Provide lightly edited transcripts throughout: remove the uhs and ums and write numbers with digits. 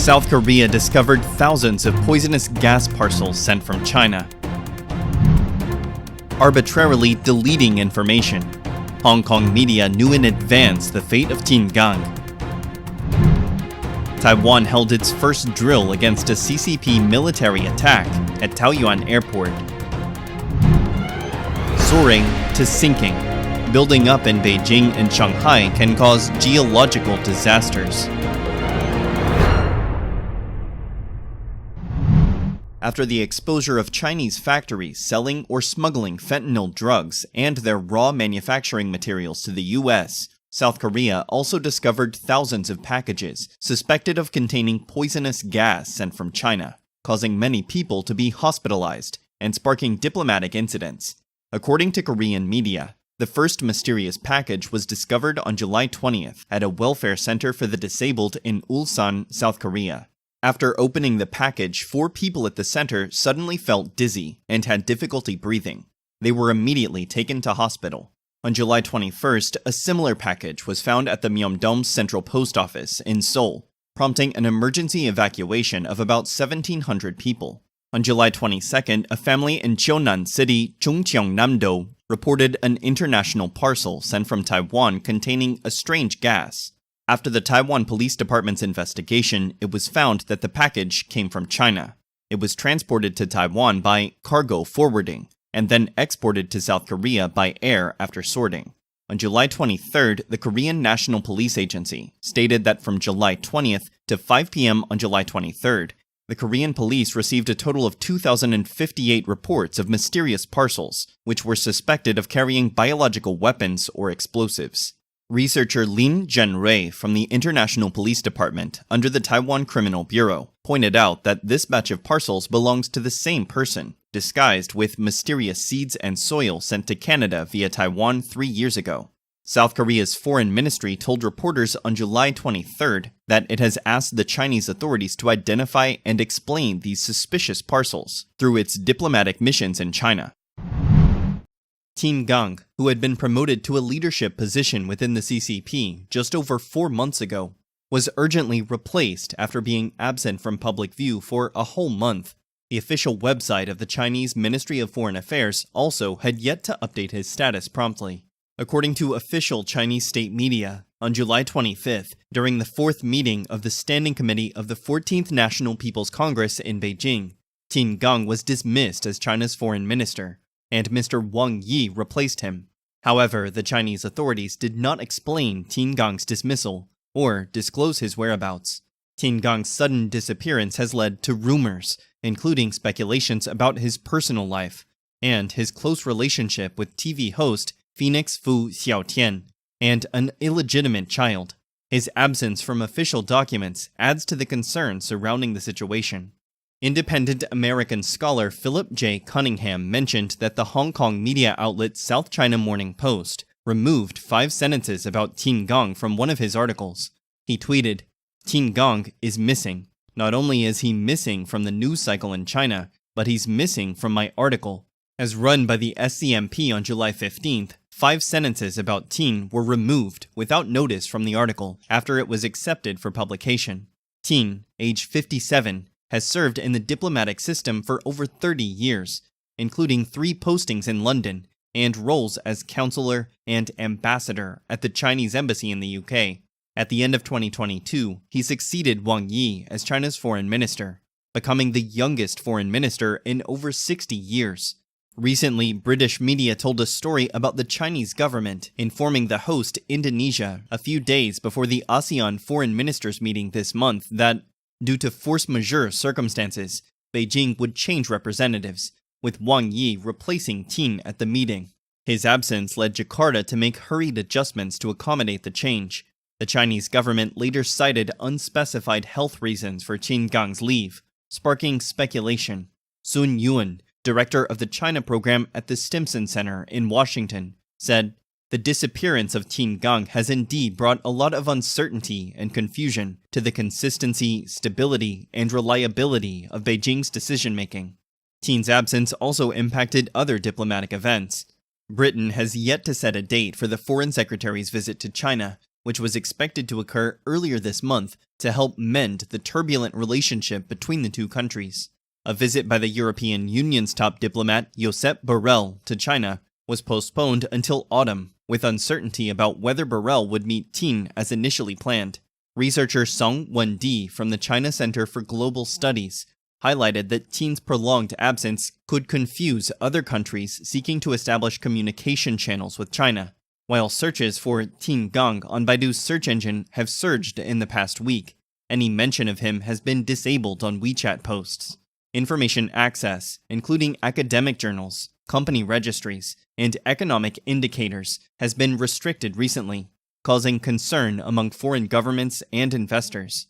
South Korea discovered thousands of poisonous gas parcels sent from China. Arbitrarily deleting information. Hong Kong media knew in advance the fate of Qin Gang. Taiwan held its first drill against a CCP military attack at Taoyuan Airport. Soaring to sinking. Building up in Beijing and Shanghai can cause geological disasters. After the exposure of Chinese factories selling or smuggling fentanyl drugs and their raw manufacturing materials to the US, South Korea also discovered thousands of packages suspected of containing poisonous gas sent from China, causing many people to be hospitalized and sparking diplomatic incidents. According to Korean media, the first mysterious package was discovered on July 20th at a welfare center for the disabled in Ulsan, South Korea. After opening the package, 4 people at the center suddenly felt dizzy and had difficulty breathing. They were immediately taken to hospital. On July 21st, a similar package was found at the Myeongdong Central Post Office in Seoul, prompting an emergency evacuation of about 1,700 people. On July 22nd, a family in Cheonan City, Chungcheongnam-do, reported an international parcel sent from Taiwan containing a strange gas. After the Taiwan Police Department's investigation, it was found that the package came from China. It was transported to Taiwan by cargo forwarding, and then exported to South Korea by air after sorting. On July 23rd, the Korean National Police Agency stated that from July 20th to 5 p.m. on July 23rd, the Korean police received a total of 2,058 reports of mysterious parcels, which were suspected of carrying biological weapons or explosives. Researcher Lin Zhenrui from the International Police Department under the Taiwan Criminal Bureau pointed out that this batch of parcels belongs to the same person, disguised with mysterious seeds and soil sent to Canada via Taiwan 3 years ago. South Korea's foreign ministry told reporters on July 23rd that it has asked the Chinese authorities to identify and explain these suspicious parcels through its diplomatic missions in China. Qin Gang, who had been promoted to a leadership position within the CCP just over 4 months ago, was urgently replaced after being absent from public view for a whole month. The official website of the Chinese Ministry of Foreign Affairs also had yet to update his status promptly. According to official Chinese state media, on July 25th, during the 4th meeting of the Standing Committee of the 14th National People's Congress in Beijing, Qin Gang was dismissed as China's foreign minister, and Mr. Wang Yi replaced him. However, the Chinese authorities did not explain Qin Gang's dismissal or disclose his whereabouts. Qin Gang's sudden disappearance has led to rumors, including speculations about his personal life and his close relationship with TV host Phoenix Fu Xiaotian and an illegitimate child. His absence from official documents adds to the concern surrounding the situation. Independent American scholar Philip J. Cunningham mentioned that the Hong Kong media outlet South China Morning Post removed 5 sentences about Qin Gang from one of his articles. He tweeted, "Qin Gang is missing. Not only is he missing from the news cycle in China, but he's missing from my article." As run by the SCMP on July 15th, 5 sentences about Qin were removed without notice from the article after it was accepted for publication. Qin, age 57, has served in the diplomatic system for over 30 years, including 3 postings in London and roles as counselor and ambassador at the Chinese embassy in the UK. At the end of 2022, he succeeded Wang Yi as China's foreign minister, becoming the youngest foreign minister in over 60 years. Recently, British media told a story about the Chinese government informing the host, Indonesia, a few days before the ASEAN foreign ministers meeting this month that, due to force majeure circumstances, Beijing would change representatives, with Wang Yi replacing Qin at the meeting. His absence led Jakarta to make hurried adjustments to accommodate the change. The Chinese government later cited unspecified health reasons for Qin Gang's leave, sparking speculation. Sun Yun, director of the China program at the Stimson Center in Washington, said, "The disappearance of Qin Gang has indeed brought a lot of uncertainty and confusion to the consistency, stability, and reliability of Beijing's decision-making." Qin's absence also impacted other diplomatic events. Britain has yet to set a date for the foreign secretary's visit to China, which was expected to occur earlier this month to help mend the turbulent relationship between the two countries. A visit by the European Union's top diplomat, Josep Borrell, to China was postponed until autumn, with uncertainty about whether Borrell would meet Qin as initially planned. Researcher Song Wendi from the China Center for Global Studies highlighted that Qin's prolonged absence could confuse other countries seeking to establish communication channels with China, while searches for Qin Gang on Baidu's search engine have surged in the past week. Any mention of him has been disabled on WeChat posts. Information access, including academic journals, company registries, and economic indicators, has been restricted recently, causing concern among foreign governments and investors.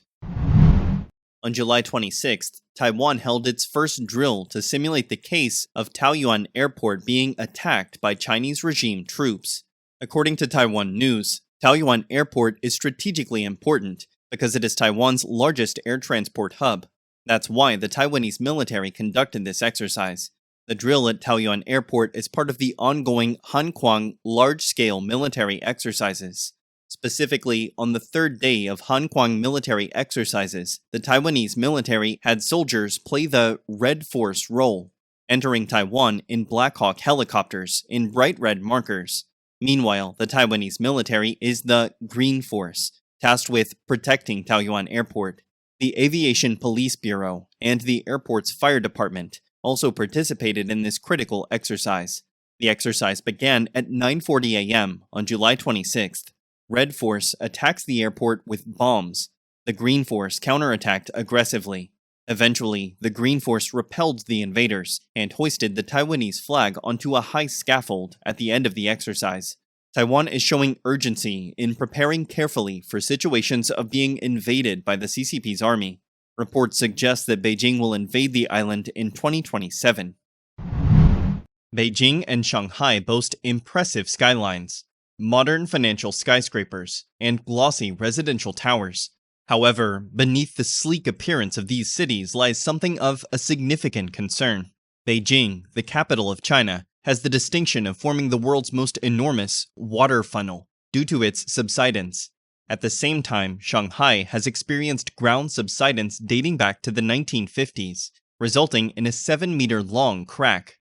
On July 26th, Taiwan held its first drill to simulate the case of Taoyuan Airport being attacked by Chinese regime troops. According to Taiwan News, Taoyuan Airport is strategically important because it is Taiwan's largest air transport hub. That's why the Taiwanese military conducted this exercise. The drill at Taoyuan Airport is part of the ongoing Hanquang large-scale military exercises. Specifically, on the third day of Hanquang military exercises, the Taiwanese military had soldiers play the Red Force role, entering Taiwan in Black Hawk helicopters in bright red markers. Meanwhile, the Taiwanese military is the Green Force, tasked with protecting Taoyuan Airport. The Aviation Police Bureau and the airport's fire department also participated in this critical exercise. The exercise began at 9:40 a.m. on July 26th. Red Force attacks the airport with bombs. The Green Force counterattacked aggressively. Eventually, the Green Force repelled the invaders and hoisted the Taiwanese flag onto a high scaffold at the end of the exercise. Taiwan is showing urgency in preparing carefully for situations of being invaded by the CCP's army. Reports suggest that Beijing will invade the island in 2027. Beijing and Shanghai boast impressive skylines, modern financial skyscrapers, and glossy residential towers. However, beneath the sleek appearance of these cities lies something of a significant concern. Beijing, the capital of China, has the distinction of forming the world's most enormous water funnel due to its subsidence. At the same time, Shanghai has experienced ground subsidence dating back to the 1950s, resulting in a 7-meter-long crack.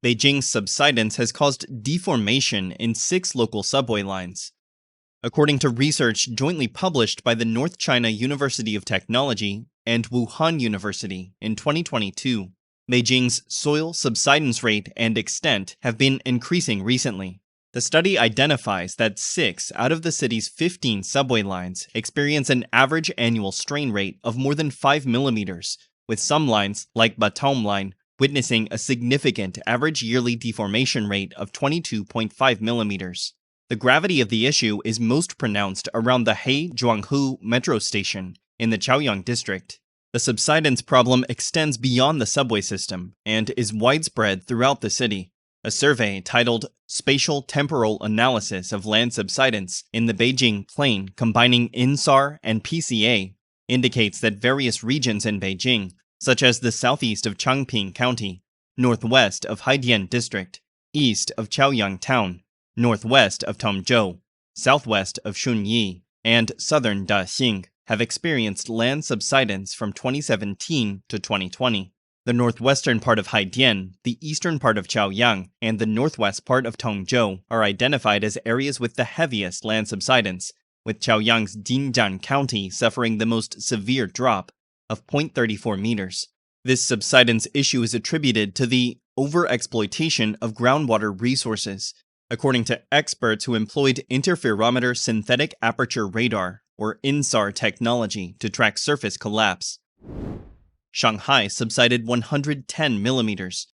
Beijing's subsidence has caused deformation in 6 local subway lines. According to research jointly published by the North China University of Technology and Wuhan University in 2022, Beijing's soil subsidence rate and extent have been increasing recently. The study identifies that 6 out of the city's 15 subway lines experience an average annual strain rate of more than 5 millimeters, with some lines, like Batom Line, witnessing a significant average yearly deformation rate of 22.5 millimeters. The gravity of the issue is most pronounced around the He-Zhuanghu metro station in the Chaoyang district. The subsidence problem extends beyond the subway system and is widespread throughout the city. A survey titled Spatial Temporal Analysis of Land Subsidence in the Beijing Plain combining INSAR and PCA indicates that various regions in Beijing, such as the southeast of Changping County, northwest of Haidian District, east of Chaoyang Town, northwest of Tongzhou, southwest of Shunyi, and southern Daxing, have experienced land subsidence from 2017 to 2020. The northwestern part of Haidian, the eastern part of Chaoyang, and the northwest part of Tongzhou are identified as areas with the heaviest land subsidence, with Chaoyang's Jinjiang County suffering the most severe drop of 0.34 meters. This subsidence issue is attributed to the overexploitation of groundwater resources, according to experts who employed interferometer synthetic aperture radar, or INSAR technology, to track surface collapse. Shanghai subsided 110 millimeters.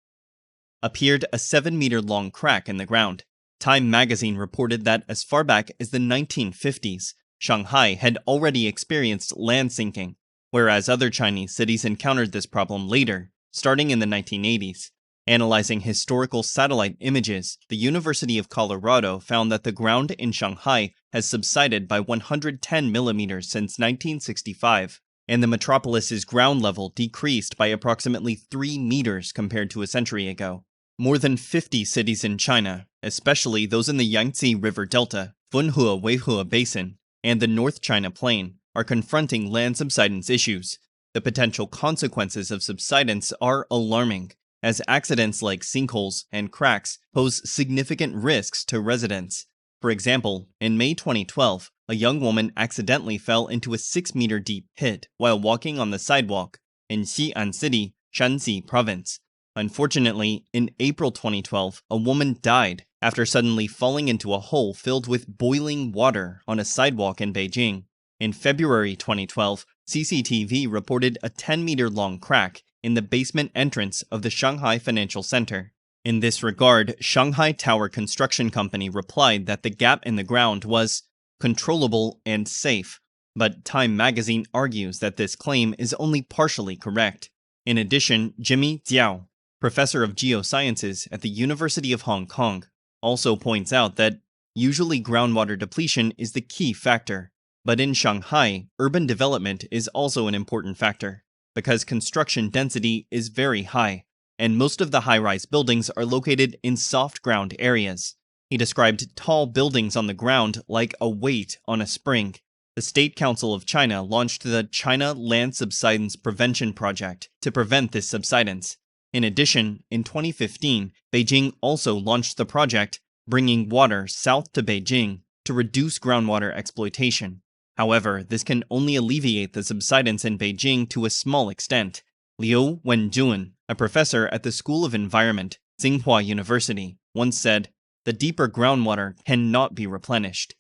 Appeared a 7-meter-long crack in the ground. Time magazine reported that as far back as the 1950s, Shanghai had already experienced land sinking, whereas other Chinese cities encountered this problem later, starting in the 1980s. Analyzing historical satellite images, the University of Colorado found that the ground in Shanghai has subsided by 110 millimeters since 1965, and the metropolis's ground level decreased by approximately 3 meters compared to a century ago. More than 50 cities in China, especially those in the Yangtze River Delta, Wenhe-Weihe Basin, and the North China Plain are confronting land subsidence issues. The potential consequences of subsidence are alarming, as accidents like sinkholes and cracks pose significant risks to residents. For example, in May 2012, a young woman accidentally fell into a 6-meter deep pit while walking on the sidewalk in Xi'an City, Shanxi Province. Unfortunately, in April 2012, a woman died after suddenly falling into a hole filled with boiling water on a sidewalk in Beijing. In February 2012, CCTV reported a 10-meter-long crack in the basement entrance of the Shanghai Financial Center. In this regard, Shanghai Tower Construction Company replied that the gap in the ground was controllable and safe, but Time magazine argues that this claim is only partially correct. In addition, Jimmy Jiao, professor of geosciences at the University of Hong Kong, also points out that usually groundwater depletion is the key factor. But in Shanghai, urban development is also an important factor, because construction density is very high, and most of the high-rise buildings are located in soft ground areas. He described tall buildings on the ground like a weight on a spring. The State Council of China launched the China Land Subsidence Prevention Project to prevent this subsidence. In addition, in 2015, Beijing also launched the project, bringing water south to Beijing to reduce groundwater exploitation. However, this can only alleviate the subsidence in Beijing to a small extent. Liu Wenjun, a professor at the School of Environment, Tsinghua University, once said, "The deeper groundwater cannot be replenished.